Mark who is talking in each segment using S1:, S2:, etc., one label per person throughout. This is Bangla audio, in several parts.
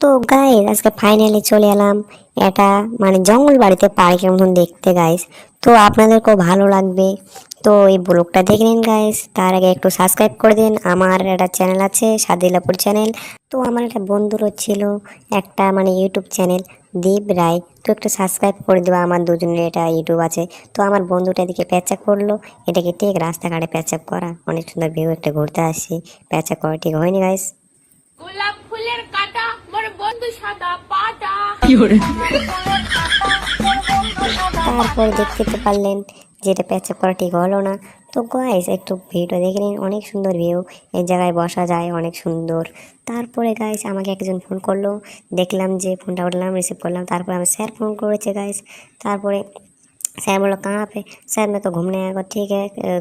S1: তো গাইস আজকে ফাইনালি চলে এলাম এটা মানে জঙ্গল বাড়িতে পার্কের মতন দেখতে গাইস। তো আপনাদেরকেও ভালো লাগবে। তো এই ব্লগটা দেখে নিন গাইস, তার আগে একটু সাবস্ক্রাইব করে দিন। আমার একটা চ্যানেল আছে সাদিলাপুর চ্যানেল। তো আমার একটা বন্ধুরও ছিল একটা মানে ইউটিউব চ্যানেল দীপ রায়, তো একটু সাবস্ক্রাইব করে দেওয়া। আমার দুজনের এটা ইউটিউব আছে। তো আমার বন্ধুটা এদিকে প্যাচাক করলো, এটাকে ঠিক রাস্তাঘাটে প্যাচাক করা, অনেক সুন্দর ভিউ, একটা ঘুরতে আসছি। প্যাচাক করা ঠিক হয়নি গাইস।
S2: গোলাপ ফুলের কাটা মোর বন্ধু সাদা পাটা।
S1: তারপরে দেখতে তো পারলেন যে এটা প্যাচআপ করা ঠিক হলো না। তো গাইস একটু ভিডিও দেখে নিন, অনেক সুন্দর ভিউ, এই জায়গায় বসা যায়, অনেক সুন্দর। তারপরে গাইস আমাকে একজন ফোন করলো, দেখলাম যে ফোনটা উঠলাম, রিসিভ করলাম। তারপরে আমার স্যার ফোন করেছে গাইস। তারপরে স্যার বললো কাহা পে, স্যার मैं तो घूमने आया। ঠিক আছে।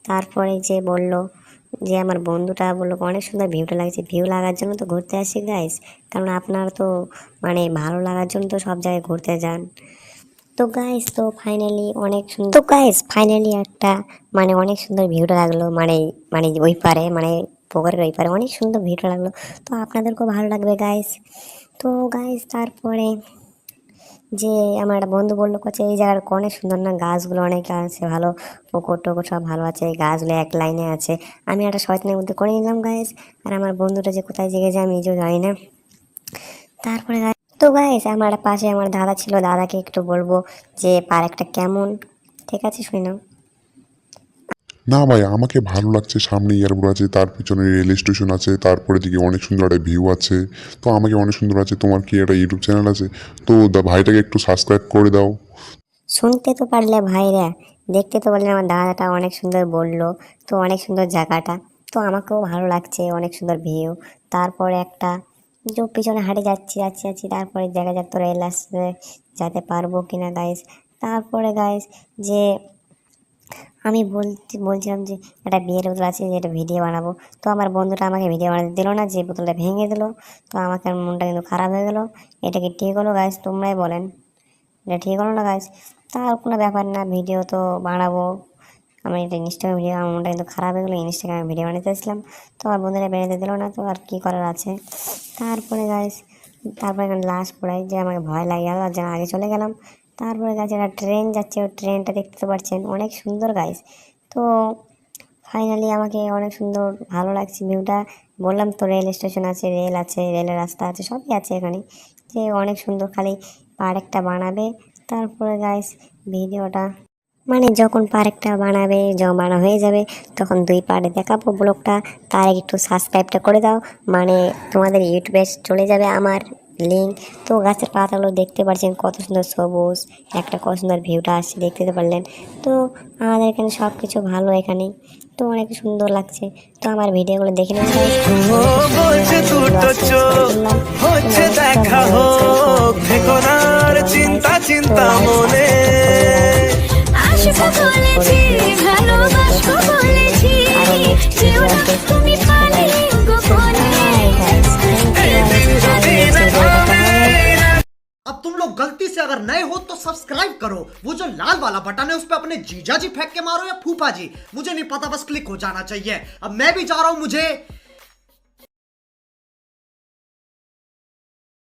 S1: তারপরে যে বলল যে আমার বন্ধুটা বললো অনেক সুন্দর ভিউটা লাগছে, ভিউ লাগার জন্য তো ঘুরতে আসি গাইস, কারণ আপনার তো মানে ভালো লাগার জন্য তো সব জায়গায় ঘুরতে যান। তো গাইস তো ফাইনালি অনেক সুন্দর, তো গাইস ফাইনালি একটা মানে অনেক সুন্দর ভিউটা লাগলো, মানে মানে ওই পারে মানে পুকুরের ওই পারে অনেক সুন্দর ভিউটা লাগলো। তো আপনাদেরকেও ভালো লাগবে গাইস। তো গাইস তারপরে যে আমার একটা বন্ধু বললো করছে এই জায়গার অনেক সুন্দর না, গাছগুলো অনেক আছে ভালো, পুকুর টুকুর সব ভালো আছে, এই গাছগুলো এক লাইনে আছে। আমি একটা শয়তানের মধ্যে করে নিলাম গাইস। আর আমার বন্ধুটা যে কোথায় জেগেছে আমি নিজেও জানি না। তারপরে তো গাইস আমার পাশে আমার দাদা ছিল, দাদাকে একটু বলবো যে পার্কটা কেমন। ঠিক আছে শুনে নাও।
S3: না ভাই, আমাকে ভালো লাগছে। সামনে এয়ারপোর্ট আছে, তার পিছনে রেল স্টেশন আছে, তারপরে দিকে অনেক সুন্দর একটা ভিউ আছে। তো আমাকে অনেক সুন্দর আছে। তোমার কি একটা ইউটিউব চ্যানেল আছে? তো ভাইটাকে একটু সাবস্ক্রাইব করে দাও।
S1: শুনতে তো পারলে ভাইরা, দেখতে তো পারলে আমার দাদাটা অনেক সুন্দর বললো। তো অনেক সুন্দর জায়গাটা, তো আমাকেও ভালো লাগছে, অনেক সুন্দর ভিউ। তারপরে একটা যে পিছনে হাঁটে যাচ্ছি যাচ্ছি যাচ্ছি, তারপরে দেখা যাক তো রেল আসছে, যেতে পারবো কিনা গাইস। তারপরে গাইস যে আমি বলছিলাম যে একটা বিয়ের বোতল আছে, যে একটা ভিডিও বানাবো। তো আমার বন্ধুটা আমাকে ভিডিও বানাতে দিল না, যে বোতলটা ভেঙে দিল। তো আমাকে মনটা কিন্তু খারাপ হয়ে গেল। এটা কি ঠিক হলো গাইস? তোমরাই বলেন, এটা ঠিক হলো না গাইস? তার কোনো ব্যাপার না, ভিডিও তো বানাবো। আমি এটা ইনস্টাগ্রামে ভিডিও, আমার মনটা কিন্তু খারাপ হয়ে গেলো। ইনস্টাগ্রামে ভিডিও বানাতে আসলাম, তো আমার বন্ধুরা বেরোতে দিল না, তো আর কি করার আছে। তারপরে গাইস তারপরে এখানে লাস্ট পড়াই যে আমাকে ভয় লাগে গেল, আর যেন আগে চলে গেলাম। তারপরে গাছ একটা ট্রেন যাচ্ছে, ওই ট্রেনটা দেখতে পাচ্ছেন অনেক সুন্দর গাইস। তো ফাইনালি আমাকে অনেক সুন্দর ভালো লাগছে ভিউটা। বললাম তো রেল স্টেশন আছে, রেল আছে, রেলের রাস্তা আছে, সবই আছে এখানে। যে অনেক সুন্দর, খালি পার্কটা বানাবে। তারপরে গাইস ভিডিওটা মানে যখন পার্কটা বানাবে, জমানো হয়ে যাবে, তখন দুই পার্টে দেখাবো ব্লগটা। তার আগে একটু সাবস্ক্রাইবটা করে দাও, মানে তোমাদের ইউটিউবে চলে যাবে আমার লিঙ্ক। তো গাছের পাতাগুলো দেখতে পাচ্ছেন কত সুন্দর সবুজ, একটা কত সুন্দর ভিউটা আসছে, দেখতে তো পারলেন। তো আমাদের এখানে সব কিছু ভালো এখানে, তো অনেক সুন্দর লাগছে। তো আমার ভিডিওগুলো দেখে নিন guys।
S4: বলছে দুটো চোখ হচ্ছে দেখা হোক, থেকো না আর চিন্তা চিন্তা মনে।
S2: আশিকো বলেছি ভালোবাসবো বলেছি, যেও না তুমি পালে গোপনে।
S5: अब तुम लोग गलती से अगर नए हो तो सब्सक्राइब करो, वो जो लाल वाला बटन है उस पर अपने जीजा जी फेंक के मारो या फूफा जी, मुझे नहीं पता, बस क्लिक हो जाना चाहिए। अब मैं भी जा रहा हूं, मुझे